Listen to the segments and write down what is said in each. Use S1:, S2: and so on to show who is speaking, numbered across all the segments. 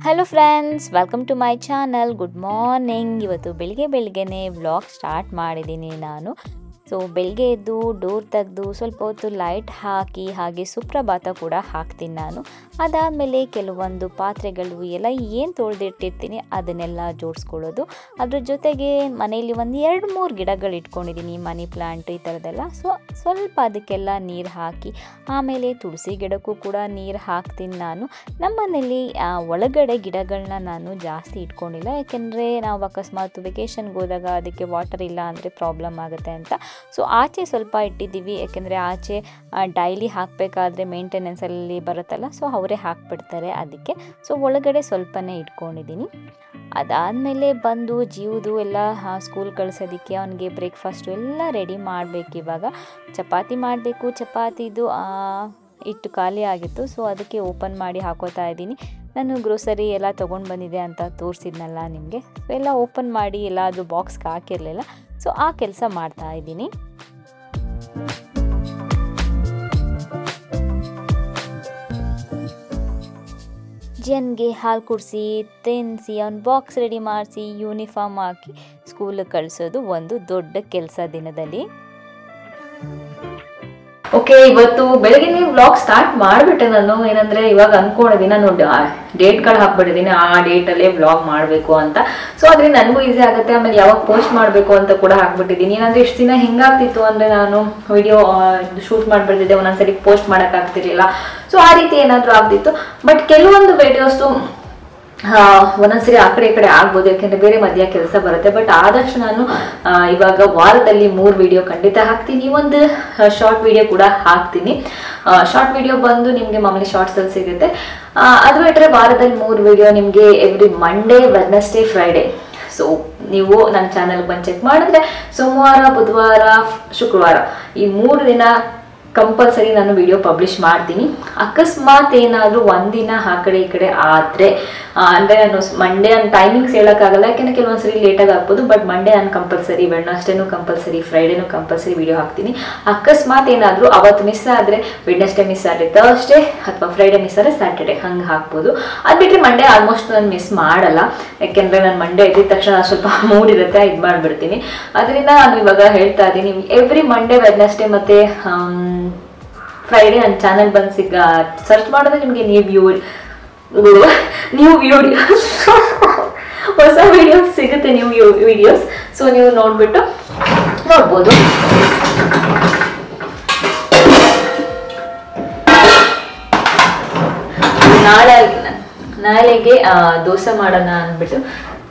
S1: Hello friends, welcome to my channel. Good morning. ಇವತ್ತು ಬೆಳಿಗ್ಗೆನೇ vlog start ಮಾಡಿದ್ದೀನಿ ನಾನು. ಸೊ ಬೆಳಗ್ಗೆ ಎದ್ದು ಡೋರ್ ತೆಗೆದು ಸ್ವಲ್ಪ ಹೊತ್ತು ಲೈಟ್ ಹಾಕಿ ಹಾಗೆ ಸುಪ್ರಭಾತ ಕೂಡ ಹಾಕ್ತೀನಿ ನಾನು. ಅದಾದಮೇಲೆ ಕೆಲವೊಂದು ಪಾತ್ರೆಗಳು ಎಲ್ಲ ಏನು ತೊಳೆದಿಟ್ಟಿರ್ತೀನಿ ಅದನ್ನೆಲ್ಲ ಜೋಡಿಸ್ಕೊಳ್ಳೋದು. ಅದ್ರ ಜೊತೆಗೆ ಮನೆಯಲ್ಲಿ ಒಂದು 2-3 ಗಿಡಗಳು ಇಟ್ಕೊಂಡಿದ್ದೀನಿ, ಮನಿ ಪ್ಲ್ಯಾಂಟ್ ಈ ಥರದ್ದೆಲ್ಲ. ಸೊ ಸ್ವಲ್ಪ ಅದಕ್ಕೆಲ್ಲ ನೀರು ಹಾಕಿ ಆಮೇಲೆ ತುಳಸಿ ಗಿಡಕ್ಕೂ ಕೂಡ ನೀರು ಹಾಕ್ತೀನಿ ನಾನು. ನಮ್ಮ ಮನೇಲಿ ಒಳಗಡೆ ಗಿಡಗಳನ್ನ ನಾನು ಜಾಸ್ತಿ ಇಟ್ಕೊಂಡಿಲ್ಲ, ಯಾಕೆಂದರೆ ನಾವು ಅಕಸ್ಮಾತ್ ವೆಕೇಷನ್ಗೆ ಹೋದಾಗ ಅದಕ್ಕೆ ವಾಟರ್ ಇಲ್ಲ ಅಂದರೆ ಪ್ರಾಬ್ಲಮ್ ಆಗುತ್ತೆ ಅಂತ. ಸೊ ಆಚೆ ಸ್ವಲ್ಪ ಇಟ್ಟಿದ್ದೀವಿ, ಯಾಕೆಂದರೆ ಆಚೆ ಡೈಲಿ ಹಾಕಬೇಕಾದ್ರೆ ಮೇಂಟೆನೆನ್ಸಲ್ಲಿ ಬರುತ್ತಲ್ಲ, ಸೊ ಅವರೇ ಹಾಕ್ಬಿಡ್ತಾರೆ ಅದಕ್ಕೆ. ಸೊ ಒಳಗಡೆ ಸ್ವಲ್ಪನೇ ಇಟ್ಕೊಂಡಿದ್ದೀನಿ. ಅದಾದಮೇಲೆ ಬಂದು ಜೀವದು ಎಲ್ಲ ಸ್ಕೂಲ್ ಕಳಿಸೋದಕ್ಕೆ ಅವನಿಗೆ ಬ್ರೇಕ್ಫಾಸ್ಟು ಎಲ್ಲ ರೆಡಿ ಮಾಡಬೇಕು. ಇವಾಗ ಚಪಾತಿ ಮಾಡಬೇಕು. ಚಪಾತಿದು ಹಿಟ್ಟು ಖಾಲಿ ಆಗಿತ್ತು, ಸೊ ಅದಕ್ಕೆ ಓಪನ್ ಮಾಡಿ ಹಾಕೋತಾ ಇದ್ದೀನಿ. ನಾನು ಗ್ರೋಸರಿ ಎಲ್ಲ ತೊಗೊಂಡು ಬಂದಿದ್ದೆ ಅಂತ ತೋರಿಸಿದ್ನಲ್ಲ ನಿಮಗೆ. ಸೊ ಎಲ್ಲ ಓಪನ್ ಮಾಡಿ ಎಲ್ಲ ಅದು ಬಾಕ್ಸ್ಗೆ ಹಾಕಿರಲಿಲ್ಲ, ಸೊ ಆ ಕೆಲಸ ಮಾಡ್ತಾ ಇದ್ದೀನಿ. ಜನ್ಗೆ ಹಾಲು ಕುಡಿಸಿ ತಿನ್ನಿಸಿ ಅವ್ನ ಬಾಕ್ಸ್ ರೆಡಿ ಮಾಡಿಸಿ ಯೂನಿಫಾರ್ಮ್ ಹಾಕಿ ಸ್ಕೂಲಿಗೆ ಕಳಿಸೋದು ಒಂದು ದೊಡ್ಡ ಕೆಲಸ ದಿನದಲ್ಲಿ. ಓಕೆ, ಇವತ್ತು ಬೆಳಗ್ಗೆ ವ್ಲಾಗ್ ಸ್ಟಾರ್ಟ್ ಮಾಡಿಬಿಟ್ಟೆ ನಾನು. ಏನಂದರೆ ಇವಾಗ ಅಂದ್ಕೊಂಡಿದ್ದೀನಿ, ನಾನು ಡೇಟ್ಗಳು ಹಾಕ್ಬಿಟ್ಟಿದ್ದೀನಿ, ಆ ಡೇಟಲ್ಲೇ ವ್ಲಾಗ್ ಮಾಡಬೇಕು ಅಂತ. ಸೊ ಅದರಿಂದ ನನಗೂ ಈಸಿ ಆಗುತ್ತೆ. ಆಮೇಲೆ ಯಾವಾಗ ಪೋಸ್ಟ್ ಮಾಡಬೇಕು ಅಂತ ಕೂಡ ಹಾಕ್ಬಿಟ್ಟಿದ್ದೀನಿ. ಏನಂದರೆ ಇಷ್ಟು ದಿನ ಹೆಂಗಾಗ್ತಿತ್ತು ಅಂದರೆ ನಾನು ವಿಡಿಯೋ ಶೂಟ್ ಮಾಡಿಬಿಡ್ತಿದ್ದೆ, ಒಂದೊಂದ್ಸರಿ ಪೋಸ್ಟ್ ಮಾಡೋಕ್ಕಾಗ್ತಿರ್ಲಿಲ್ಲ. ಸೊ ಆ ರೀತಿ ಏನಾದರೂ ಆಗ್ತಿತ್ತು. ಬಟ್ ಕೆಲವೊಂದು ವಿಡಿಯೋಸು ಒಂದೊಂದ್ಸರಿ ಆ ಕಡೆ ಈ ಕಡೆ ಆಗ್ಬೋದು, ಯಾಕೆಂದರೆ ಬೇರೆ ಮಧ್ಯ ಕೆಲಸ ಬರುತ್ತೆ. ಬಟ್ ಆದಷ್ಟು ನಾನು ಇವಾಗ ವಾರದಲ್ಲಿ 3 ವಿಡಿಯೋ ಖಂಡಿತ ಹಾಕ್ತೀನಿ, ಒಂದು ಶಾರ್ಟ್ ವಿಡಿಯೋ ಕೂಡ ಹಾಕ್ತೀನಿ. ಶಾರ್ಟ್ ವಿಡಿಯೋ ಬಂದು ನಿಮಗೆ ಮಾಮೂಲಿ ಶಾರ್ಟ್ಸಲ್ಲಿ ಸಿಗುತ್ತೆ. ಅದು ಬಿಟ್ಟರೆ ವಾರದಲ್ಲಿ 3 ವಿಡಿಯೋ ನಿಮಗೆ every Monday, Wednesday, Friday. So ನೀವು ನನ್ನ ಚಾನಲ್ಗೆ ಬಂದು ಚೆಕ್ ಮಾಡಿದ್ರೆ ಸೋಮವಾರ, ಬುಧವಾರ, ಶುಕ್ರವಾರ ಈ 3 ದಿನ ಕಂಪಲ್ಸರಿ ನಾನು ವಿಡಿಯೋ ಪಬ್ಲಿಷ್ ಮಾಡ್ತೀನಿ. ಅಕಸ್ಮಾತ್ ಏನಾದರೂ ಒಂದಿನ ಆ ಕಡೆ ಈ ಕಡೆ ಆದರೆ ಅಂದರೆ ನಾನು ಮಂಡೇ ನನ್ನ ಟೈಮಿಂಗ್ಸ್ ಹೇಳೋಕ್ಕಾಗಲ್ಲ, ಯಾಕೆಂದರೆ ಕೆಲವೊಂದ್ಸರಿ ಲೇಟಾಗಿ ಆಗ್ಬೋದು. ಬಟ್ ಮಂಡೇ ನಾನು ಕಂಪಲ್ಸರಿ, ವೆಡ್ನೆಸ್ಡೇನೂ ಕಂಪಲ್ಸರಿ, ಫ್ರೈಡೇನೂ ಕಂಪಲ್ಸರಿ ವಿಡಿಯೋ ಹಾಕ್ತೀನಿ. ಅಕಸ್ಮಾತ್ ಏನಾದರೂ ಅವತ್ತು ಮಿಸ್ ಆದರೆ ವೆಡ್ನೆಸ್ಡೇ ಮಿಸ್ ಆದರೆ ಥರ್ಸ್ಡೇ, ಅಥವಾ ಫ್ರೈಡೇ ಮಿಸ್ ಆದರೆ ಸ್ಯಾಟರ್ಡೇ, ಹಂಗೆ ಹಾಕ್ಬೋದು. ಅದು ಬಿಟ್ಟರೆ ಮಂಡೇ ಆಲ್ಮೋಸ್ಟ್ ನಾನು ಮಿಸ್ ಮಾಡಲ್ಲ, ಯಾಕೆಂದರೆ ನಾನು ಮಂಡೇ ಎದ್ದಿದ ತಕ್ಷಣ ಸ್ವಲ್ಪ ಮೂಡಿರುತ್ತೆ, ಇದು ಮಾಡಿಬಿಡ್ತೀನಿ. ಅದರಿಂದ ನಾನು ಇವಾಗ ಹೇಳ್ತಾ ಇದ್ದೀನಿ, ಎವ್ರಿ ಮಂಡೇ, ವೆಡ್ನೆಸ್ಡೇ ಮತ್ತು ಫ್ರೈಡೇ ನನ್ನ ಚಾನಲ್ ಬಂದು ಸರ್ಚ್ ಮಾಡಿದ್ರೆ ನಿಮಗೆ ನ್ಯೂ ವಿಡಿಯೋಸ್ ಹೊಸ ವಿಡಿಯೋಸ್ ಸಿಗುತ್ತೆ, ನ್ಯೂ ವಿಡಿಯೋಸ್. ಸೊ ನೀವು ನೋಡ್ಬೋದು. ನಾಳೆಗೆ ದೋಸೆ ಮಾಡೋಣ ಅಂದ್ಬಿಟ್ಟು,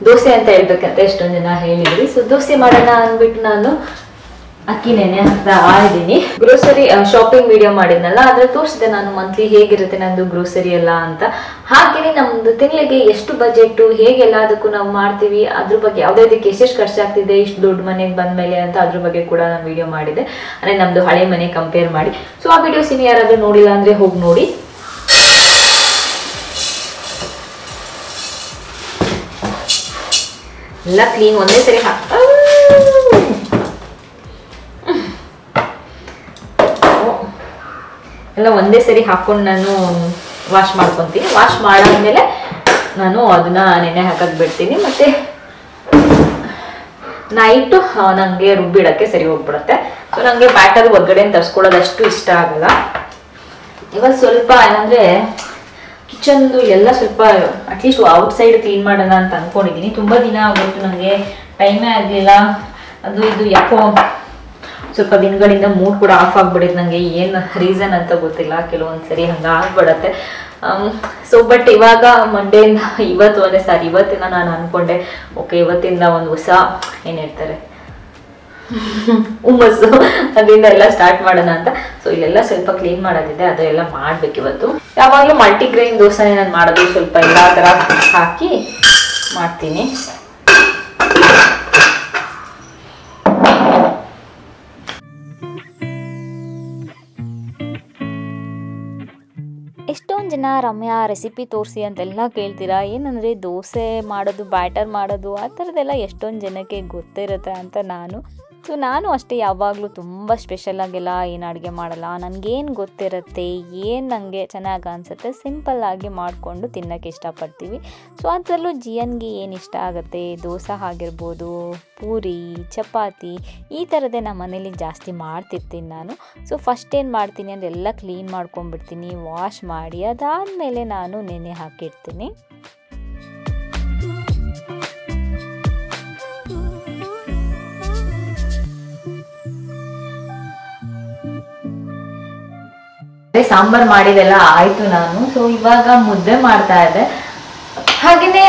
S1: ದೋಸೆ ಅಂತ ಹೇಳ್ಬೇಕಂತ ಎಷ್ಟೊಂದು ಜನ ಹೇಳಿದ್ರಿ. ಸೊ ದೋಸೆ ಮಾಡೋಣ ಅಂದ್ಬಿಟ್ಟು ನಾನು ಅಕ್ಕಿ ನೆನೆ ಹಾಕ್ತಾ ಇದ್ದೀನಿ. ಗ್ರೋಸರಿ ಶಾಪಿಂಗ್ ವಿಡಿಯೋ ಮಾಡಿದ್ನಲ್ಲ, ಅದ್ರಲ್ಲಿ ತೋರಿಸಿದೆ ನಾನು ಮಂತ್ಲಿ ಹೇಗಿರುತ್ತೆ ನಂದು ಗ್ರೋಸರಿ ಎಲ್ಲ ಅಂತ. ಹಾಗೆಯೇ ನಮ್ದು ತಿಂಗಳಿಗೆ ಎಷ್ಟು ಬಜೆಟ್, ಹೇಗೆಲ್ಲ ಅದಕ್ಕೂ ನಾವು ಮಾಡ್ತೀವಿ, ಅದ್ರ ಬಗ್ಗೆ ಯಾವುದಕ್ಕೆ ಎಷ್ಟೆಷ್ಟು ಖರ್ಚಾಗ್ತಿದೆ ಇಷ್ಟು ದೊಡ್ಡ ಮನೆಗೆ ಬಂದಮೇಲೆ ಅಂತ ಅದ್ರ ಬಗ್ಗೆ ಕೂಡ ನಾನು ವಿಡಿಯೋ ಮಾಡಿದೆ, ಅಂದರೆ ನಮ್ಮದು ಹಳೆ ಮನೆ ಕಂಪೇರ್ ಮಾಡಿ. ಸೊ ಆ ವಿಡಿಯೋಸ್ ಇನ್ನು ಯಾರಾದರೂ ನೋಡಿಲ್ಲ ಅಂದರೆ ಹೋಗಿ ನೋಡಿ. ಎಲ್ಲ ಕ್ಲೀನ್ ಒಂದೇ ಸರಿ ಎಲ್ಲ ಒಂದೇ ಸರಿ ಹಾಕ್ಕೊಂಡು ನಾನು ವಾಶ್ ಮಾಡ್ಕೊತೀನಿ. ವಾಶ್ ಮಾಡಾದ್ಮೇಲೆ ನಾನು ಅದನ್ನ ನೆನೆ ಹಾಕಕ್ಕೆ ಬಿಡ್ತೀನಿ. ಮತ್ತು ನೈಟು ನನಗೆ ರುಬ್ಬಿಡೋಕ್ಕೆ ಸರಿ ಹೋಗ್ಬಿಡುತ್ತೆ. ಸೊ ನನಗೆ ಬ್ಯಾಟರ್ ಹೊರಗಡೆ ತರಿಸ್ಕೊಳ್ಳೋದಷ್ಟು ಇಷ್ಟ ಆಗಲ್ಲ. ಇವಾಗ ಸ್ವಲ್ಪ ಏನಂದರೆ ಕಿಚನ್ದು ಎಲ್ಲ ಸ್ವಲ್ಪ ಅಟ್ಲೀಸ್ಟ್ ಔಟ್ಸೈಡ್ ಕ್ಲೀನ್ ಮಾಡೋಣ ಅಂತ ಅಂದ್ಕೊಂಡಿದ್ದೀನಿ. ತುಂಬ ದಿನ ಆಗೋಯ್ತು, ನನಗೆ ಟೈಮೇ ಆಗಲಿಲ್ಲ. ಅದು ಇದು ಯಾಕೋ ಸ್ವಲ್ಪ ದಿನಗಳಿಂದ ಮೂಡ್ ಕೂಡ ಆಫ್ ಆಗಿಬಿಟ್ಟಿತ್ತು. ನನಗೆ ಏನು ರೀಸನ್ ಅಂತ ಗೊತ್ತಿಲ್ಲ, ಕೆಲವೊಂದು ಸರಿ ಹಂಗೆ ಆಗ್ಬಿಡತ್ತೆ. ಸೊ ಬಟ್ ಇವಾಗ ಮಂಡೆಯಿಂದ ಇವತ್ತಿನ ನಾನು ಅಂದ್ಕೊಂಡೆ, ಓಕೆ ಇವತ್ತಿಂದ ಒಂದು ಹೊಸ ಏನು ಹೇಳ್ತಾರೆ ಹುಮ್ಮಸ್ಸು, ಅದರಿಂದ ಎಲ್ಲ ಸ್ಟಾರ್ಟ್ ಮಾಡೋಣ ಅಂತ. ಸೊ ಇಲ್ಲೆಲ್ಲ ಸ್ವಲ್ಪ ಕ್ಲೀನ್ ಮಾಡೋದಿದೆ, ಅದೆಲ್ಲ ಮಾಡ್ಬೇಕು ಇವತ್ತು. ಯಾವಾಗಲೂ ಮಲ್ಟಿಗ್ರೈನ್ ದೋಸೆನೇ ನಾನು ಮಾಡೋದು, ಸ್ವಲ್ಪ ಎಲ್ಲ ಥರ ಹಾಕಿ ಮಾಡ್ತೀನಿ. ಎಷ್ಟೊಂದು ಜನ ರಮ್ಯಾ ರೆಸಿಪಿ ತೋರಿಸಿ ಅಂತೆಲ್ಲ ಕೇಳ್ತೀರಾ. ಏನಂದರೆ ದೋಸೆ ಮಾಡೋದು, ಬ್ಯಾಟರ್ ಮಾಡೋದು ಆ ಥರದ್ದೆಲ್ಲ ಎಷ್ಟೊಂದು ಜನಕ್ಕೆ ಗೊತ್ತಿರುತ್ತೆ ಅಂತ ನಾನು
S2: ಸೊ ನಾನು ಅಷ್ಟೇ ಯಾವಾಗಲೂ ತುಂಬ ಸ್ಪೆಷಲಾಗೆಲ್ಲ ಏನು ಅಡುಗೆ ಮಾಡಲ್ಲ. ನನಗೇನು ಗೊತ್ತಿರುತ್ತೆ, ಏನು ನನಗೆ ಚೆನ್ನಾಗಿ ಅನಿಸುತ್ತೆ ಸಿಂಪಲ್ಲಾಗಿ ಮಾಡಿಕೊಂಡು ತಿನ್ನೋಕ್ಕೆ ಇಷ್ಟಪಡ್ತೀವಿ. ಸೊ ಅದರಲ್ಲೂ ಜಿಯನ್ಗೆ ಏನು ಇಷ್ಟ ಆಗುತ್ತೆ, ದೋಸೆ ಆಗಿರ್ಬೋದು, ಪೂರಿ, ಚಪಾತಿ ಈ ಥರದ್ದೇ ನಮ್ಮ ಮನೇಲಿ ಜಾಸ್ತಿ ಮಾಡ್ತಿರ್ತೀನಿ ನಾನು. ಸೊ ಫಸ್ಟ್ ಏನು ಮಾಡ್ತೀನಿ ಅಂದರೆ ಎಲ್ಲ ಕ್ಲೀನ್ ಮಾಡ್ಕೊಂಡ್ಬಿಡ್ತೀನಿ, ವಾಶ್ ಮಾಡಿ ಅದಾದಮೇಲೆ ನಾನು ನೆನೆ ಹಾಕಿಡ್ತೀನಿ.
S1: ಸಾಂಬಾರ್ ಮಾಡಿದೆಲ್ಲ ಆಯ್ತು ನಾನು. ಸೊ ಇವಾಗ ಮುದ್ದೆ ಮಾಡ್ತಾ ಇದ್ದೆ. ಹಾಗೇನೆ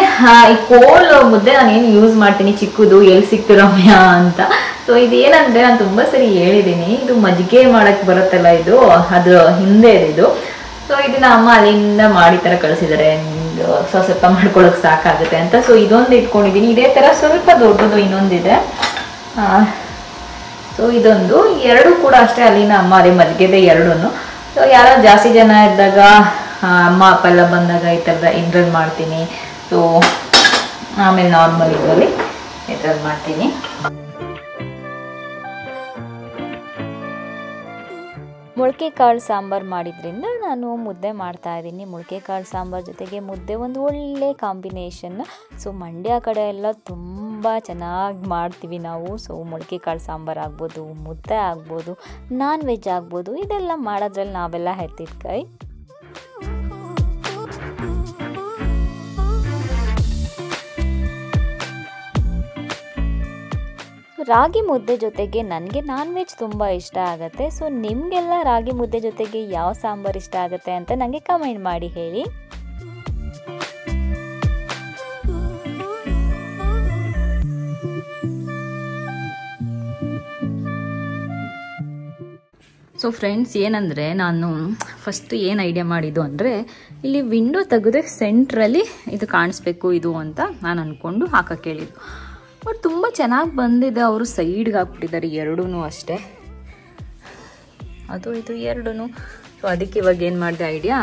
S1: ಈ ಕೋಲ್ ಮುದ್ದೆ ನಾನು ಏನು ಯೂಸ್ ಮಾಡ್ತೀನಿ ಚಿಕ್ಕದು, ಎಲ್ಲಿ ಸಿಕ್ತು ರಮ್ಯಾ ಅಂತ. ಸೊ ಇದೇನಂದ್ರೆ ನಾನು ತುಂಬಾ ಸರಿ ಹೇಳಿದ್ದೀನಿ, ಇದು ಮಜ್ಜಿಗೆ ಮಾಡಕ್ ಬರುತ್ತಲ್ಲ ಇದು, ಅದು ಹಿಂದೆ ಇದು. ಸೊ ಇದನ್ನ ಅಮ್ಮ ಅಲ್ಲಿಂದ ಮಾಡಿ ತರ ಕಳಿಸಿದ್ದಾರೆ, ಸ್ವಲ್ಪ ಮಾಡ್ಕೊಳಕ್ ಸಾಕಾಗುತ್ತೆ ಅಂತ. ಸೊ ಇದೊಂದು ಇಟ್ಕೊಂಡಿದ್ದೀನಿ. ಇದೇ ತರ ಸ್ವಲ್ಪ ದೊಡ್ಡದು ಇನ್ನೊಂದಿದೆ. ಸೊ ಇದೊಂದು ಎರಡು ಕೂಡ ಅಷ್ಟೇ, ಅಲ್ಲಿನ ಅಮ್ಮ ಅದೇ ಮಜ್ಜಿಗೆದೆ ಎರಡನ್ನು. ಸೊ ಯಾರೋ ಜಾಸ್ತಿ ಜನ ಇದ್ದಾಗ, ಅಮ್ಮ ಅಪ್ಪ ಎಲ್ಲ ಬಂದಾಗ ಈ ಥರದ ಇದ್ರಲ್ಲಿ ಮಾಡ್ತೀನಿ. ಸೊ ಆಮೇಲೆ ನಾರ್ಮಲ್ ಇದರಲ್ಲಿ ಇದ್ರಲ್ಲಿ ಮಾಡ್ತೀನಿ.
S2: ಮೊಳಕೆ ಕಾಳು ಸಾಂಬಾರು ಮಾಡಿದ್ರಿಂದ ನಾನು ಮುದ್ದೆ ಮಾಡ್ತಾಯಿದ್ದೀನಿ. ಮೊಳಕೆ ಕಾಳು ಸಾಂಬಾರು ಜೊತೆಗೆ ಮುದ್ದೆ ಒಂದು ಒಳ್ಳೆ ಕಾಂಬಿನೇಷನ್. ಸೊ ಮಂಡ್ಯ ಕಡೆ ಎಲ್ಲ ತುಂಬ ಚೆನ್ನಾಗಿ ಮಾಡ್ತೀವಿ ನಾವು. ಸೊ ಮೊಳಕೆ ಕಾಳು ಸಾಂಬಾರು ಆಗ್ಬೋದು, ಮುದ್ದೆ ಆಗ್ಬೋದು, ನಾನ್ ವೆಜ್ ಆಗ್ಬೋದು, ಇದೆಲ್ಲ ಮಾಡೋದ್ರಲ್ಲಿ ನಾವೆಲ್ಲ ಎತ್ತಿದ ಕೈ. ರಾಗಿ ಮುದ್ದೆ ಜೊತೆಗೆ ನನಗೆ ನಾನ್ ವೆಜ್ ತುಂಬ ಇಷ್ಟ ಆಗುತ್ತೆ. ಸೊ ನಿಮಗೆಲ್ಲ ರಾಗಿ ಮುದ್ದೆ ಜೊತೆಗೆ ಯಾವ ಸಾಂಬಾರು ಇಷ್ಟ ಆಗುತ್ತೆ ಅಂತ ನನಗೆ ಕಮೆಂಟ್ ಮಾಡಿ ಹೇಳಿ.
S1: ಸೊ ಫ್ರೆಂಡ್ಸ್, ಏನಂದರೆ ನಾನು ಫಸ್ಟ್ ಏನು ಐಡಿಯಾ ಮಾಡಿದ್ದು ಅಂದರೆ, ಇಲ್ಲಿ ವಿಂಡೋ ತೆಗೆದ್ರೆ ಸೆಂಟ್ರಲ್ಲಿ ಇದು ಕಾಣಿಸ್ಬೇಕು ಇದು ಅಂತ ನಾನು ಅಂದ್ಕೊಂಡು ಹಾಕಕ್ಕೆ ಹೇಳಿದ್ದು. ಬಟ್ ತುಂಬ ಚೆನ್ನಾಗಿ ಬಂದಿದೆ. ಅವರು ಸೈಡ್ಗೆ ಹಾಕ್ಬಿಟ್ಟಿದ್ದಾರೆ ಎರಡೂ ಅಷ್ಟೇ, ಅದು ಇದು ಎರಡೂ. ಸೊ ಅದಕ್ಕೆ ಇವಾಗ ಏನು ಮಾಡಿದೆ ಐಡಿಯಾ,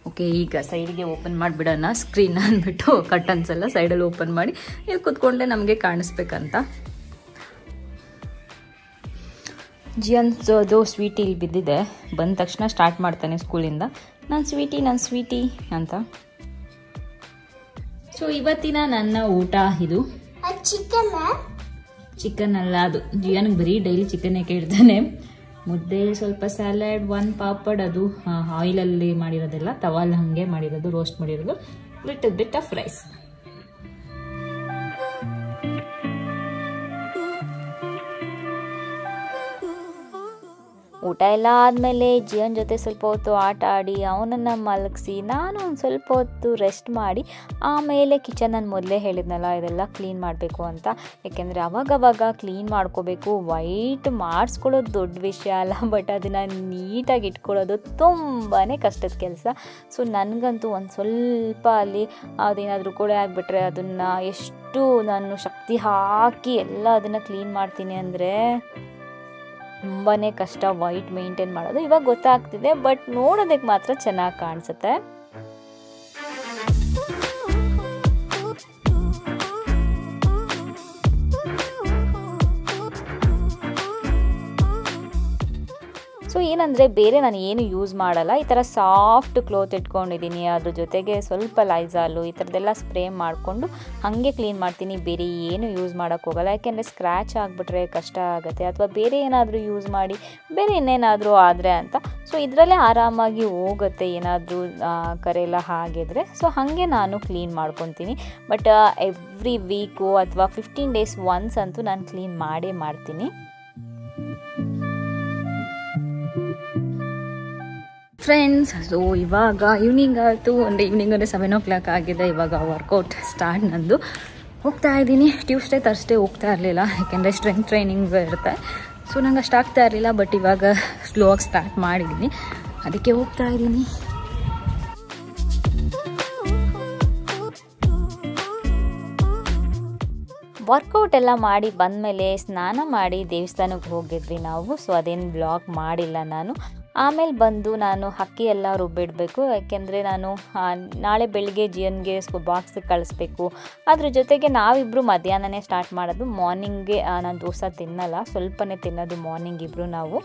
S1: ಓಕೆ ಈಗ ಸೈಡ್ಗೆ ಓಪನ್ ಮಾಡಿಬಿಡೋಣ ಸ್ಕ್ರೀನ್ ಅಂದ್ಬಿಟ್ಟು ಕರ್ಟನ್ಸ್ ಎಲ್ಲ ಸೈಡಲ್ಲಿ ಓಪನ್ ಮಾಡಿ ಇಲ್ಲಿ ಕೂತ್ಕೊಂಡೆ ನಮಗೆ ಕಾಣಿಸ್ಬೇಕಂತ. ಜಿಯನ್ಸದು ಸ್ವೀಟಿ ಇಲ್ಲಿ ಬಿದ್ದಿದೆ. ಬಂದ ತಕ್ಷಣ ಸ್ಟಾರ್ಟ್ ಮಾಡ್ತಾನೆ ಸ್ಕೂಲಿಂದ, ನಾನು ಸ್ವೀಟಿ ಅಂತ. ಸೊ ಇವತ್ತಿನ ನನ್ನ ಊಟ ಇದು. ಚಿಕನ್ ಅಲ್ಲ, ಅದು ಜಿಯನ್ಗೆ ಬರೀ ಡೈಲಿ ಚಿಕನ್ನೇ ಕೇಳ್ತಾನೆ. ಮುದ್ದೆ, ಸ್ವಲ್ಪ ಸ್ಯಾಲಡ್, ಒಂದು ಪಾಪಡ್, ಅದು ಆಯಿಲಲ್ಲಿ ಮಾಡಿರೋದೆಲ್ಲ, ತವಾಲ್ ಹಾಗೆ ಮಾಡಿರೋದು, ರೋಸ್ಟ್ ಮಾಡಿರೋದು, ಬಿಟ್ ಆಫ್ ರೈಸ್.
S2: ಊಟ ಎಲ್ಲ ಆದಮೇಲೆ ಜಿಯನ್ ಜೊತೆ ಸ್ವಲ್ಪ ಹೊತ್ತು ಆಟ ಆಡಿ ಅವನನ್ನು ಮಲಗಿಸಿ ನಾನು ಒಂದು ಸ್ವಲ್ಪ ಹೊತ್ತು ರೆಸ್ಟ್ ಮಾಡಿ ಆಮೇಲೆ ಕಿಚನ್ ನಾನು ಮೊದಲೇ ಹೇಳಿದ್ನಲ್ಲ ಇದೆಲ್ಲ ಕ್ಲೀನ್ ಮಾಡಬೇಕು ಅಂತ. ಯಾಕೆಂದರೆ ಅವಾಗವಾಗ ಕ್ಲೀನ್ ಮಾಡ್ಕೋಬೇಕು. ವೈಟ್ ಮಾಡಿಸ್ಕೊಳ್ಳೋದು ದೊಡ್ಡ ವಿಷಯ ಅಲ್ಲ, ಬಟ್ ಅದನ್ನು ನೀಟಾಗಿ ಇಟ್ಕೊಳ್ಳೋದು ತುಂಬಾ ಕಷ್ಟದ ಕೆಲಸ. ಸೊ ನನಗಂತೂ ಒಂದು ಸ್ವಲ್ಪ ಅಲ್ಲಿ ಅದೇನಾದರೂ ಕೂಡ ಆಗಿಬಿಟ್ರೆ ಅದನ್ನು ಎಷ್ಟು ನಾನು ಶಕ್ತಿ ಹಾಕಿ ಎಲ್ಲ ಅದನ್ನು ಕ್ಲೀನ್ ಮಾಡ್ತೀನಿ ಅಂದರೆ ತುಂಬಾ ಕಷ್ಟ ವೈಟ್ ಮೇಂಟೈನ್ ಮಾಡೋದು. ಇವಾಗ ಗೊತ್ತಾಗ್ತಿದೆ, ಬಟ್ ನೋಡೋದಕ್ಕೆ ಮಾತ್ರ ಚೆನ್ನಾಗಿ ಕಾಣಿಸುತ್ತೆ. ಸೊ ಏನಂದರೆ ಬೇರೆ ನಾನು ಏನು ಯೂಸ್ ಮಾಡಲ್ಲ, ಈ ಥರ ಸಾಫ್ಟ್ ಕ್ಲೋತ್ ಇಟ್ಕೊಂಡಿದ್ದೀನಿ, ಅದ್ರ ಜೊತೆಗೆ ಸ್ವಲ್ಪ ಲೈಜಾಲು ಈ ಥರದ್ದೆಲ್ಲ ಸ್ಪ್ರೇ ಮಾಡಿಕೊಂಡು ಹಾಗೆ ಕ್ಲೀನ್ ಮಾಡ್ತೀನಿ. ಬೇರೆ ಏನು ಯೂಸ್ ಮಾಡೋಕ್ಕೆ ಹೋಗಲ್ಲ, ಯಾಕೆಂದರೆ ಸ್ಕ್ರ್ಯಾಚ್ ಆಗಿಬಿಟ್ರೆ ಕಷ್ಟ ಆಗುತ್ತೆ, ಅಥವಾ ಬೇರೆ ಏನಾದರೂ ಯೂಸ್ ಮಾಡಿ ಬೇರೆ ಇನ್ನೇನಾದರೂ ಆದರೆ ಅಂತ. ಸೊ ಇದರಲ್ಲೇ ಆರಾಮಾಗಿ ಹೋಗುತ್ತೆ ಏನಾದರೂ ಕರೆಯೆಲ್ಲ ಆಗಿದ್ರೆ. ಸೊ ಹಾಗೆ ನಾನು ಕ್ಲೀನ್ ಮಾಡ್ಕೊತೀನಿ. ಬಟ್ ಎವ್ರಿ ವೀಕು ಅಥವಾ 15 days ಒನ್ಸ್ ಅಂತೂ ನಾನು ಕ್ಲೀನ್ ಮಾಡೇ ಮಾಡ್ತೀನಿ.
S1: ಫ್ರೆಂಡ್ಸ್, ಸೊ ಇವಾಗ ಈವ್ನಿಂಗ್ ಆಯಿತು, ಅಂದರೆ ಈವ್ನಿಂಗ್ ಅಂದರೆ 7 o'clock ಆಗಿದೆ. ಇವಾಗ ವರ್ಕೌಟ್ ಸ್ಟಾರ್ಟ್ ನಂದು. ಹೋಗ್ತಾ ಇದ್ದೀನಿ. ಟ್ಯೂಸ್ಡೇ ಥರ್ಸ್ಡೇ ಹೋಗ್ತಾ ಇರಲಿಲ್ಲ, ಯಾಕೆಂದರೆ ಸ್ಟ್ರೆಂತ್ ಟ್ರೈನಿಂಗ್ ಇರುತ್ತೆ. ಸೊ ನಂಗೆ ಅಷ್ಟು ಆಗ್ತಾ ಇರಲಿಲ್ಲ, ಬಟ್ ಇವಾಗ ಸ್ಲೋ ಆಗಿ ಸ್ಟಾರ್ಟ್ ಮಾಡಿದ್ದೀನಿ, ಅದಕ್ಕೆ ಹೋಗ್ತಾ ಇದ್ದೀನಿ.
S2: ವರ್ಕೌಟ್ ಎಲ್ಲ ಮಾಡಿ ಬಂದಮೇಲೆ ಸ್ನಾನ ಮಾಡಿ ದೇವಸ್ಥಾನಕ್ಕೆ ಹೋಗಿದ್ವಿ ನಾವು. ಸೊ ಅದೇನು ಬ್ಲಾಗ್ ಮಾಡಿಲ್ಲ ನಾನು. ಆಮೇಲೆ ಬಂದು ನಾನು ಅಕ್ಕಿ ಎಲ್ಲ ರುಬ್ಬಿಡಬೇಕು. ಯಾಕೆಂದರೆ ನಾನು ನಾಳೆ ಬೆಳಿಗ್ಗೆ ಜಿಯನ್ಗೆ ಬಾಕ್ಸಿಗೆ ಕಳಿಸ್ಬೇಕು. ಅದ್ರ ಜೊತೆಗೆ ನಾವಿಬ್ಬರು ಮಧ್ಯಾಹ್ನನೇ ಸ್ಟಾರ್ಟ್ ಮಾಡೋದು. ಮಾರ್ನಿಂಗ್ಗೆ ನಾನು ದೋಸೆ ತಿನ್ನಲ್ಲ, ಸ್ವಲ್ಪನೇ ತಿನ್ನೋದು ಮಾರ್ನಿಂಗ್ ಇಬ್ಬರು ನಾವು.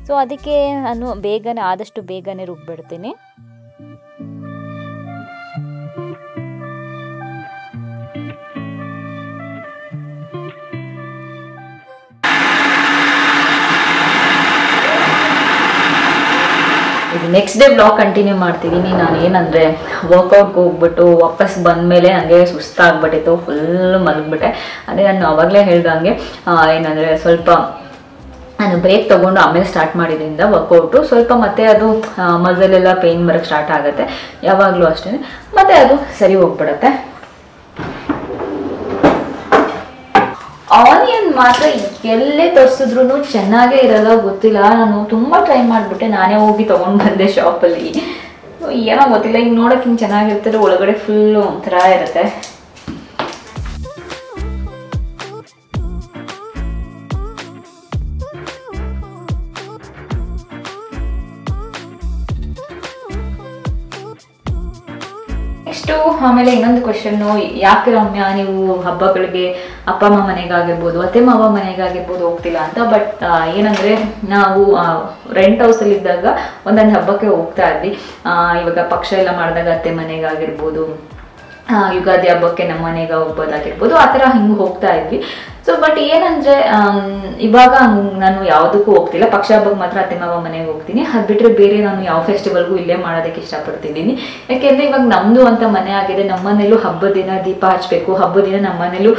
S2: ಸೊ ಅದಕ್ಕೆ ನಾನು ಆದಷ್ಟು ಬೇಗನೆ ರುಬ್ಬಿಡ್ತೀನಿ.
S1: ನೆಕ್ಸ್ಟ್ ಡೇ ಬ್ಲಾಗ್ ಕಂಟಿನ್ಯೂ ಮಾಡ್ತಿದ್ದೀನಿ. ನಾನು ಏನಂದರೆ ವರ್ಕೌಟ್ಗೆ ಹೋಗ್ಬಿಟ್ಟು ವಾಪಸ್ ಬಂದಮೇಲೆ ನನಗೆ ಸುಸ್ತಾಗ್ಬಿಟ್ಟಿತ್ತು, ಫುಲ್ ಮಲಗಿಬಿಟ್ಟೆ. ಅದೇ ನಾನು ಆವಾಗಲೇ ಹೇಳ್ದಂಗೆ ಏನಂದರೆ ಸ್ವಲ್ಪ ನಾನು ಬ್ರೇಕ್ ತೊಗೊಂಡು ಆಮೇಲೆ ಸ್ಟಾರ್ಟ್ ಮಾಡಿದ್ರಿಂದ ವರ್ಕೌಟು ಸ್ವಲ್ಪ ಮತ್ತೆ ಅದು ಮಸಲೆಲ್ಲ ಪೇಯ್ನ್ ಬರೋಕ್ಕೆ ಸ್ಟಾರ್ಟ್ ಆಗುತ್ತೆ ಯಾವಾಗಲೂ ಅಷ್ಟೇ, ಮತ್ತು ಅದು ಸರಿ ಹೋಗ್ಬಿಡುತ್ತೆ. ಆನಿಯನ್ ಮಾತ್ರ ಎಲ್ಲೇ ತರಿಸಿದ್ರು ಚೆನ್ನಾಗೇ ಇರಲ್ಲ, ಗೊತ್ತಿಲ್ಲ. ನಾನು ತುಂಬ ಟ್ರೈ ಮಾಡಿಬಿಟ್ಟೆ, ನಾನೇ ಹೋಗಿ ತೊಗೊಂಡು ಬಂದೆ ಶಾಪಲ್ಲಿ. ಏನೋ ಗೊತ್ತಿಲ್ಲ, ಹಿಂಗೆ ನೋಡೋಕೆ ಹಿಂಗೆ ಚೆನ್ನಾಗಿರ್ತಾರೆ, ಒಳಗಡೆ ಫುಲ್ಲು ಒಂಥರ ಇರುತ್ತೆ. ನೆಕ್ಸ್ಟು ಆಮೇಲೆ ಇನ್ನೊಂದು ಕ್ವೆಶನ್ನು, ಯಾಕೆ ರಮ್ಯಾ ನೀವು ಹಬ್ಬಗಳಿಗೆ ಅಪ್ಪ ಅಮ್ಮ ಮನೆಗಾಗಿರ್ಬೋದು ಅತ್ತೆ ಮಾವ ಮನೆಗಾಗಿರ್ಬೋದು ಹೋಗ್ತಿಲ್ಲ ಅಂತ. ಬಟ್ ಏನಂದರೆ ನಾವು ರೆಂಟ್ ಹೌಸಲ್ಲಿದ್ದಾಗ ಒಂದೊಂದು ಹಬ್ಬಕ್ಕೆ ಹೋಗ್ತಾ ಇದ್ವಿ. ಇವಾಗ ಪಕ್ಷ ಎಲ್ಲ ಮಾಡಿದಾಗ ಅತ್ತೆ ಮನೆಗಾಗಿರ್ಬೋದು, ಯುಗಾದಿ ಹಬ್ಬಕ್ಕೆ ನಮ್ಮ ಮನೆಗೆ ಹೋಗ್ಬೋದಾಗಿರ್ಬೋದು, ಆ ಥರ ಹಿಂಗೆ ಹೋಗ್ತಾ ಇದ್ವಿ. ಸೊ ಬಟ್ ಏನಂದರೆ ಇವಾಗ ನಾನು ಯಾವುದಕ್ಕೂ ಹೋಗ್ತಿಲ್ಲ, ಪಕ್ಷ ಹಬ್ಬಕ್ಕೆ ಮಾತ್ರ ಅತ್ತೆ ಮಾವ ಮನೆಗೆ ಹೋಗ್ತೀನಿ. ಅದು ಬಿಟ್ಟರೆ ಬೇರೆ ನಾನು ಯಾವ ಫೆಸ್ಟಿವಲ್ಗೂ ಇಲ್ಲೇ ಮಾಡೋದಕ್ಕೆ ಇಷ್ಟಪಡ್ತಿದ್ದೀನಿ. ಯಾಕೆಂದರೆ ಇವಾಗ ನಮ್ಮದು ಅಂತ ಮನೆ ಆಗಿದೆ, ನಮ್ಮ ಮನೇಲೂ ಹಬ್ಬದ ದಿನ ದೀಪ ಹಚ್ಚಬೇಕು, ಹಬ್ಬದ ದಿನ ನಮ್ಮ ಮನೇಲೂ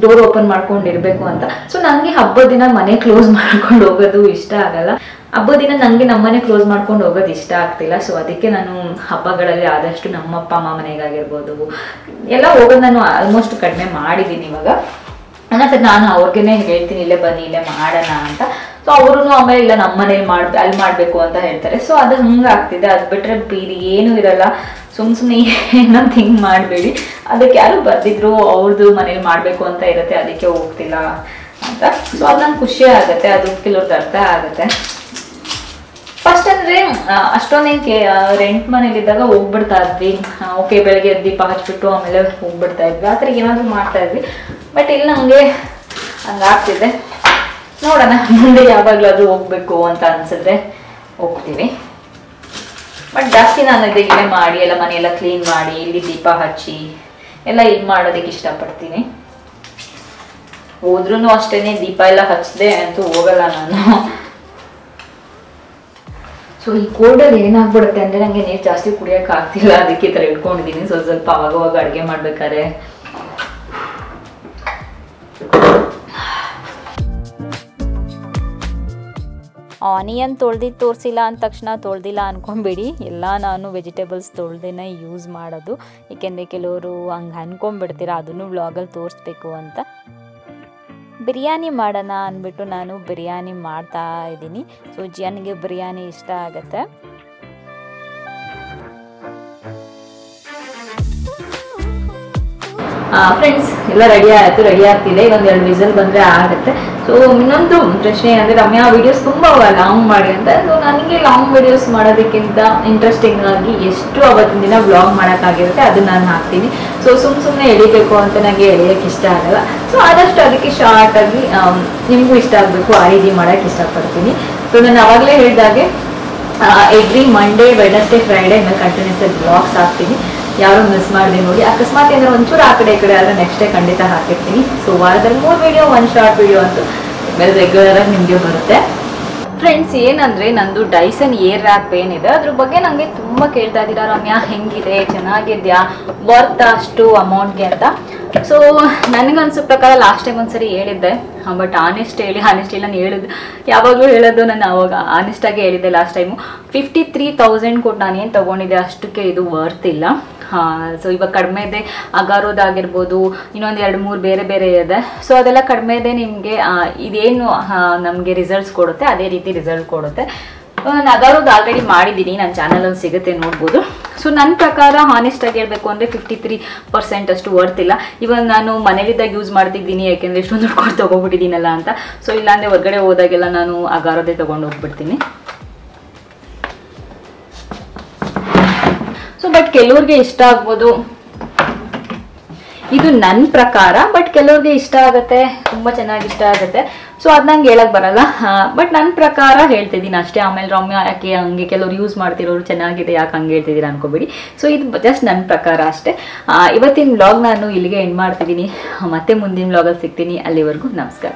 S1: ಡೋರ್ ಓಪನ್ ಮಾಡ್ಕೊಂಡಿರಬೇಕು ಅಂತ. ಸೊ ನನಗೆ ಹಬ್ಬದ ದಿನ ಮನೆ ಕ್ಲೋಸ್ ಮಾಡ್ಕೊಂಡು ಹೋಗೋದು ಇಷ್ಟ ಆಗಲ್ಲ. ಹಬ್ಬದ ದಿನ ನನಗೆ ನಮ್ಮನೆ ಕ್ಲೋಸ್ ಮಾಡ್ಕೊಂಡು ಹೋಗೋದು ಇಷ್ಟ ಆಗ್ತಿಲ್ಲ. ಸೊ ಅದಕ್ಕೆ ನಾನು ಹಬ್ಬಗಳಲ್ಲಿ ಆದಷ್ಟು ನಮ್ಮ ಅಪ್ಪ ಅಮ್ಮ ಮನೆಗಾಗಿರ್ಬೋದು ಎಲ್ಲ ಹೋಗೋದು ನಾನು ಆಲ್ಮೋಸ್ಟ್ ಕಡಿಮೆ ಮಾಡಿದ್ದೀನಿ ಇವಾಗ. ಅನ್ನೋದು ನಾನು ಅವ್ರಿಗೇನೆ ಹೇಳ್ತೀನಿ ಇಲ್ಲೇ ಬನ್ನಿ ಇಲ್ಲೇ ಮಾಡೋಣ ಅಂತ. ಸೊ ಅವರು ಆಮೇಲೆ ಇಲ್ಲ ನಮ್ಮ ಮನೇಲಿ ಅಲ್ಲಿ ಮಾಡಬೇಕು ಅಂತ ಹೇಳ್ತಾರೆ. ಸೊ ಅದು ಹಂಗೆ ಆಗ್ತಿದೆ. ಅದು ಬಿಟ್ಟರೆ ಬೇರೆ ಏನೂ ಇರಲ್ಲ. ಸುಮ್ಮನೆ ಏನೋ ಥಿಂಕ್ ಮಾಡಬೇಡಿ. ಅದಕ್ಕೆ ಯಾರು ಬರ್ದಿದ್ರು ಅವ್ರದ್ದು ಮನೇಲಿ ಮಾಡಬೇಕು ಅಂತ ಇರುತ್ತೆ, ಅದಕ್ಕೆ ಹೋಗ್ತಿಲ್ಲ ಅಂತ. ಸೊ ಅದು ನಂಗೆ ಖುಷಿ ಆಗುತ್ತೆ, ಅದು ಕೆಲವ್ರಿಗೆ ಅರ್ಥ ಆಗುತ್ತೆ. ಫಸ್ಟ್ ಅಂದರೆ ಅಷ್ಟೊಂದೇನು ರೆಂಟ್ ಮನೇಲಿದ್ದಾಗ ಹೋಗ್ಬಿಡ್ತಾ ಇದ್ವಿ. ಓಕೆ ಬೆಳಗ್ಗೆ ದೀಪ ಹಚ್ಬಿಟ್ಟು ಆಮೇಲೆ ಹೋಗ್ಬಿಡ್ತಾ ಇದ್ವಿ, ಆ ಥರ ಏನಾದರೂ ಮಾಡ್ತಾ ಇದ್ವಿ. ಬಟ್ ಇಲ್ಲಿ ನನಗೆ ಹಂಗಾಗ್ತಿದೆ. ನೋಡೋಣ ಮುಂದೆ ಯಾವಾಗಲಾದರೂ ಹೋಗ್ಬೇಕು ಅಂತ ಅನಿಸಿದ್ರೆ ಹೋಗ್ತೀವಿ. ಬಟ್ ಜಾಸ್ತಿ ನಾನು ಇಲ್ಲೇ ಮಾಡಿ ಎಲ್ಲ ಮನೆಯೆಲ್ಲ ಕ್ಲೀನ್ ಮಾಡಿ ಇಲ್ಲಿ ದೀಪ ಹಚ್ಚಿ ಎಲ್ಲ ಇದು ಮಾಡೋದಕ್ಕೆ ಇಷ್ಟಪಡ್ತೀನಿ. ಹೋದ್ರೂ ಅಷ್ಟೇ ದೀಪ ಎಲ್ಲ ಹಚ್ಚದೆ ಅಂತೂ ಹೋಗಲ್ಲ ನಾನು. ಸೊ ಈ ಕೋಲ್ಡಲ್ಲಿ ಏನಾಗ್ಬಿಡುತ್ತೆ ಅಂದರೆ ನನಗೆ ನೀರು ಜಾಸ್ತಿ ಕುಡಿಯೋಕೆ ಆಗ್ತಿಲ್ಲ, ಅದಕ್ಕೆ ಈ ಥರ ಇಟ್ಕೊಂಡಿದ್ದೀನಿ. ಸ್ವಲ್ಪ ಅವಾಗವಾಗ ಅಡುಗೆ ಮಾಡ್ಬೇಕಾದ್ರೆ.
S2: ಆನಿಯನ್ ತೋರಿಸಿಲ್ಲ ಅಂದ ತಕ್ಷಣ ತೊಳ್ದಿಲ್ಲ ಅಂದ್ಕೊಂಬೇಡಿ. ಎಲ್ಲ ನಾನು ವೆಜಿಟೇಬಲ್ಸ್ ತೊಳ್ದೇನೆ ಯೂಸ್ ಮಾಡೋದು. ಏಕೆಂದರೆ ಕೆಲವರು ಹಂಗೆ ಅಂದ್ಕೊಂಡ್ಬಿಡ್ತೀರ ಅದನ್ನು ವ್ಲಾಗಲ್ಲಿ ತೋರಿಸ್ಬೇಕು ಅಂತ. ಬಿರಿಯಾನಿ ಮಾಡೋಣ ಅಂದ್ಬಿಟ್ಟು ನಾನು ಬಿರಿಯಾನಿ ಮಾಡ್ತಾ ಇದ್ದೀನಿ. ಸೊ ಜಿಯನ್ಗೆ ಬಿರಿಯಾನಿ ಇಷ್ಟ ಆಗುತ್ತೆ.
S1: ಫ್ರೆಂಡ್ಸ್ ಎಲ್ಲ ರೆಡಿ ಆಯಿತು, ರೆಡಿ ಆಗ್ತಿದೆ. ಒಂದು 2 ವಿಸಲ್ ಬಂದರೆ ಆಗುತ್ತೆ. ಸೊ ಇನ್ನೊಂದು ಪ್ರಶ್ನೆ ಅಂದರೆ ರಮ್ಯಾ ವೀಡಿಯೋಸ್ ತುಂಬ ಲಾಂಗ್ ಮಾಡಿ ಅಂತ. ಸೊ ನನಗೆ ಲಾಂಗ್ ವೀಡಿಯೋಸ್ ಮಾಡೋದಕ್ಕಿಂತ ಇಂಟ್ರೆಸ್ಟಿಂಗ್ ಆಗಿ ಎಷ್ಟು ಅವತ್ತಿನ ದಿನ ವ್ಲಾಗ್ ಮಾಡೋಕ್ಕಾಗಿರುತ್ತೆ ಅದನ್ನು ನಾನು ಹಾಕ್ತೀನಿ. ಸೊ ಸುಮ್ಮನೆ ಎಳಿಬೇಕು ಅಂತ ನನಗೆ ಎಳೆಯೋಕ್ಕೆ ಇಷ್ಟ ಆಗಲ್ಲ. ಸೊ ಆದಷ್ಟು ಅದಕ್ಕೆ ಶಾರ್ಟಾಗಿ ನಿಮಗೂ ಇಷ್ಟ ಆಗಬೇಕು ಆ ರೀತಿ ಮಾಡೋಕ್ಕೆ ಇಷ್ಟಪಡ್ತೀನಿ. ಸೊ ನಾನು ಆವಾಗಲೇ ಹೇಳಿದಾಗೆ ಎವ್ರಿ ಮಂಡೇ ವೆಡ್ನೆಸ್ಡೇ ಫ್ರೈಡೇ ಮೇಲೆ ಕಂಟಿನ್ಯೂಸ್ ಆಗಿ ವ್ಲಾಗ್ಸ್ ಹಾಕ್ತೀನಿ. ಯಾರು ಮಿಸ್ ಮಾಡಿದೆ ನೋಡಿ. ಅಕಸ್ಮಾತ್ ಏನಾದ್ರು ಒಂಚೂರು ಆ ಕಡೆ ಈ ಕಡೆ ಆದರೆ ನೆಕ್ಸ್ಟ್ ಡೇ ಖಂಡಿತ ಹಾಕಿರ್ತೀನಿ. ಸೊ ವಾರದಲ್ಲಿ 3 ವಿಡಿಯೋ 1 ಶಾರ್ಟ್ ವಿಡಿಯೋ ಅಂತೂ ಮೇಲೆ ರೆಗ್ಯುಲರಾಗಿ ನಿಮಗೆ ಬರುತ್ತೆ. ಫ್ರೆಂಡ್ಸ್ ಏನಂದರೆ ನಂದು ಡೈಸನ್ ಏರ್ ರ್ಯಾಕ್ ಪೇನ್ ಇದೆ, ಅದ್ರ ಬಗ್ಗೆ ನನಗೆ ತುಂಬ ಕೇಳ್ತಾ ಇದ್ದೀರಾ ರಮ್ಯಾ ಹೆಂಗಿದೆ, ಚೆನ್ನಾಗಿದೆಯಾ, ವರ್ತ್ ಅಷ್ಟು ಅಮೌಂಟ್ಗೆ ಅಂತ. ಸೊ ನನಗನ್ಸೋ ಪ್ರಕಾರ ಲಾಸ್ಟ್ ಟೈಮ್ ಒಂದ್ಸರಿ ಹೇಳಿದ್ದೆ, ಬಟ್ ಆನೆಸ್ಟ್ ನಾನು ಹೇಳಿದ್ದು ಯಾವಾಗಲೂ ಹೇಳೋದು ನಾನು ಆವಾಗ ಆನೆಸ್ಟಾಗಿ ಹೇಳಿದ್ದೆ. ಲಾಸ್ಟ್ ಟೈಮು 53,000 ಕೊಟ್ಟು ನಾನೇನು ತೊಗೊಂಡಿದ್ದೆ ಅಷ್ಟಕ್ಕೆ ಇದು ವರ್ತ್ ಇಲ್ಲ. ಸೊ ಇವಾಗ ಕಡಿಮೆ ಇದೆ, ಅಗಾರೋದಾಗಿರ್ಬೋದು, ಇನ್ನೊಂದು 2-3 ಬೇರೆ ಬೇರೆ ಇದೆ. ಸೊ ಅದೆಲ್ಲ ಕಡಿಮೆ ಇದೆ. ನಿಮಗೆ ಇದೇನು ನಮಗೆ ರಿಸಲ್ಟ್ಸ್ ಕೊಡುತ್ತೆ ಅದೇ ರೀತಿ ರಿಸಲ್ಟ್ ಕೊಡುತ್ತೆ. ನಾನು ಅಗಾರೋದು ಆಲ್ರೆಡಿ ಮಾಡಿದ್ದೀನಿ, ನನ್ನ ಚಾನಲಲ್ಲಿ ಸಿಗುತ್ತೆ ನೋಡ್ಬೋದು. ಸೊ ನನ್ನ ಪ್ರಕಾರ ಹಾನೆಸ್ಟಾಗಿ ಹೇಳಬೇಕು ಅಂದರೆ 53% ಅಷ್ಟು ವರ್ತ್ ಇಲ್ಲ. ಇವಾಗ ನಾನು ಮನೇಲಿದ್ದಾಗ ಯೂಸ್ ಮಾಡ್ತಿದ್ದೀನಿ, ಯಾಕೆಂದರೆ ಇಷ್ಟೊಂದು ದುಡ್ಡು ಕೊಟ್ಟು ತೊಗೊಬಿಟ್ಟಿದ್ದೀನಲ್ಲ ಅಂತ. ಸೊ ಇಲ್ಲಾಂದರೆ ಹೊರಗಡೆ ಹೋದಾಗೆಲ್ಲ ನಾನು ಅಗಾರೋದೇ ತೊಗೊಂಡು ಹೋಗ್ಬಿಡ್ತೀನಿ. ಬಟ್ ಕೆಲವ್ರಿಗೆ ಇಷ್ಟ ಆಗ್ಬೋದು, ಇದು ನನ್ನ ಪ್ರಕಾರ. ಬಟ್ ಕೆಲವ್ರಿಗೆ ಇಷ್ಟ ಆಗುತ್ತೆ, ತುಂಬ ಚೆನ್ನಾಗಿ ಇಷ್ಟ ಆಗುತ್ತೆ. ಸೊ ಅದು ನಂಗೆ ಹೇಳಕ್ ಬರಲ್ಲ, ಬಟ್ ನನ್ನ ಪ್ರಕಾರ ಹೇಳ್ತಿದ್ದೀನಿ ಅಷ್ಟೇ. ಆಮೇಲೆ ರಮ್ಯಾ ಯಾಕೆ ಹಂಗೆ ಕೆಲವ್ರು ಯೂಸ್ ಮಾಡ್ತಿರೋರು ಚೆನ್ನಾಗಿದೆ ಯಾಕೆ ಹಂಗೆ ಹೇಳ್ತಿದ್ದೀರಾ ಅನ್ಕೋಬೇಡಿ. ಸೊ ಇದು ಜಸ್ಟ್ ನನ್ನ ಪ್ರಕಾರ ಅಷ್ಟೇ. ಇವತ್ತಿನ ವ್ಲಾಗ್ ನಾನು ಇಲ್ಲಿಗೆ ಎಂಡ್ ಮಾಡ್ತಿದ್ದೀನಿ. ಮತ್ತೆ ಮುಂದಿನ ವ್ಲಾಗಲ್ಲಿ ಸಿಗ್ತೀನಿ. ಅಲ್ಲಿವರೆಗೂ ನಮಸ್ಕಾರ.